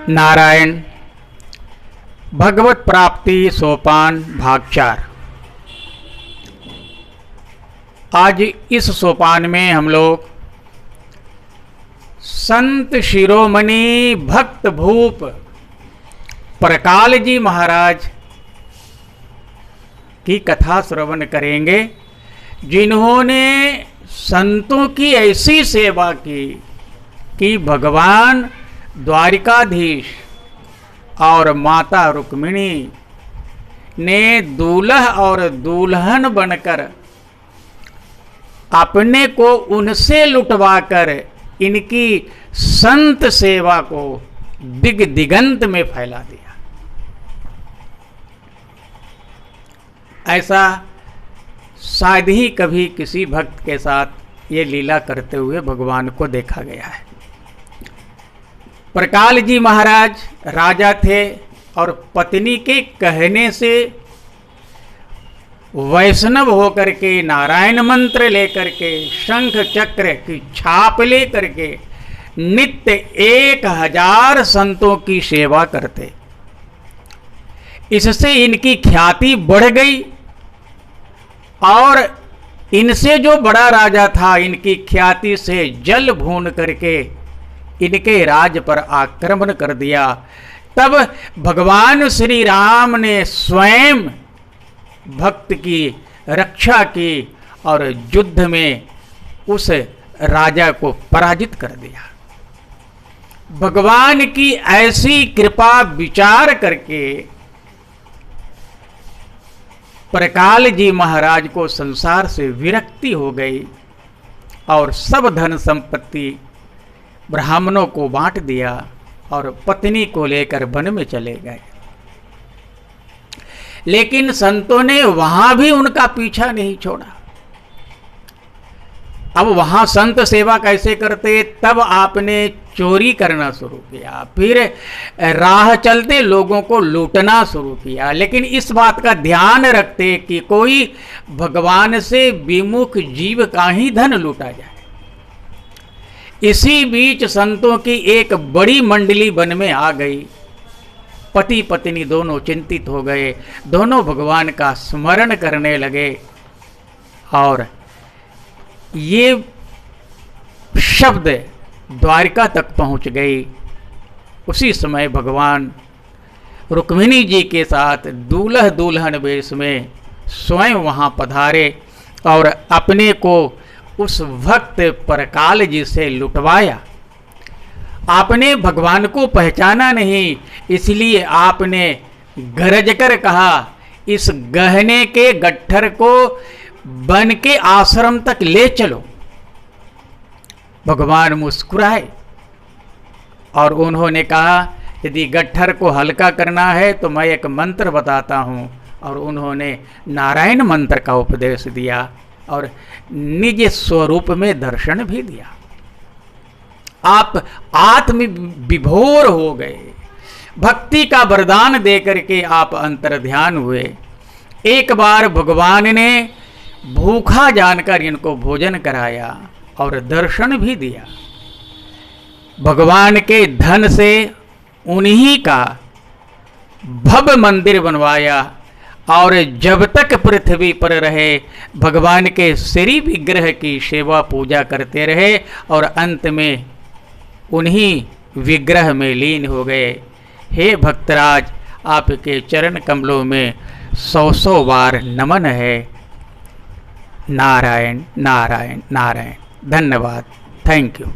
नारायण भगवत प्राप्ति सोपान भाग 4। आज इस सोपान में हम लोग संत शिरोमणि भक्त भूप परकाल जी महाराज की कथा श्रवण करेंगे, जिन्होंने संतों की ऐसी सेवा की कि भगवान द्वारिकाधीश और माता रुक्मिणी ने दूल्हा और दुल्हन बनकर अपने को उनसे लुटवाकर इनकी संत सेवा को दिग दिगंत में फैला दिया। ऐसा शायद ही कभी किसी भक्त के साथ ये लीला करते हुए भगवान को देखा गया है। परकाल जी महाराज राजा थे और पत्नी के कहने से वैष्णव होकर के नारायण मंत्र लेकर के शंख चक्र की छाप लेकर के नित्य 1000 संतों की सेवा करते। इससे इनकी ख्याति बढ़ गई और इनसे जो बड़ा राजा था इनकी ख्याति से जल भून करके इनके राज पर आक्रमण कर दिया। तब भगवान श्री राम ने स्वयं भक्त की रक्षा की और युद्ध में उस राजा को पराजित कर दिया। भगवान की ऐसी कृपा विचार करके परकाल जी महाराज को संसार से विरक्ति हो गई और सब धन संपत्ति ब्राह्मणों को बांट दिया और पत्नी को लेकर वन में चले गए। लेकिन संतों ने वहां भी उनका पीछा नहीं छोड़ा। अब वहां संत सेवा कैसे करते, तब आपने चोरी करना शुरू किया, फिर राह चलते लोगों को लूटना शुरू किया, लेकिन इस बात का ध्यान रखते कि कोई भगवान से विमुख जीव का ही धन लूटा जाए। इसी बीच संतों की एक बड़ी मंडली वन में आ गई। पति पत्नी दोनों चिंतित हो गए, दोनों भगवान का स्मरण करने लगे और ये शब्द द्वारिका तक पहुंच गई। उसी समय भगवान रुक्मिणी जी के साथ दूल्हा दुल्हन वेश में स्वयं वहां पधारे और अपने को उस भक्त परकाल जी से लुटवाया। आपने भगवान को पहचाना नहीं, इसलिए आपने गरज कर कहा, इस गहने के गट्ठर को बन के आश्रम तक ले चलो। भगवान मुस्कुराए और उन्होंने कहा, यदि गट्ठर को हल्का करना है तो मैं एक मंत्र बताता हूँ। और उन्होंने नारायण मंत्र का उपदेश दिया और निज स्वरूप में दर्शन भी दिया। आप आत्म विभोर हो गए। भक्ति का वरदान देकर के आप अंतर्ध्यान हुए। एक बार भगवान ने भूखा जानकर इनको भोजन कराया और दर्शन भी दिया। भगवान के धन से उन्हीं का भव्य मंदिर बनवाया और जब तक पृथ्वी पर रहे भगवान के श्री विग्रह की सेवा पूजा करते रहे और अंत में उन्हीं विग्रह में लीन हो गए। हे भक्तराज, आपके चरण कमलों में 100 बार नमन है। नारायण नारायण नारायण। धन्यवाद। Thank you.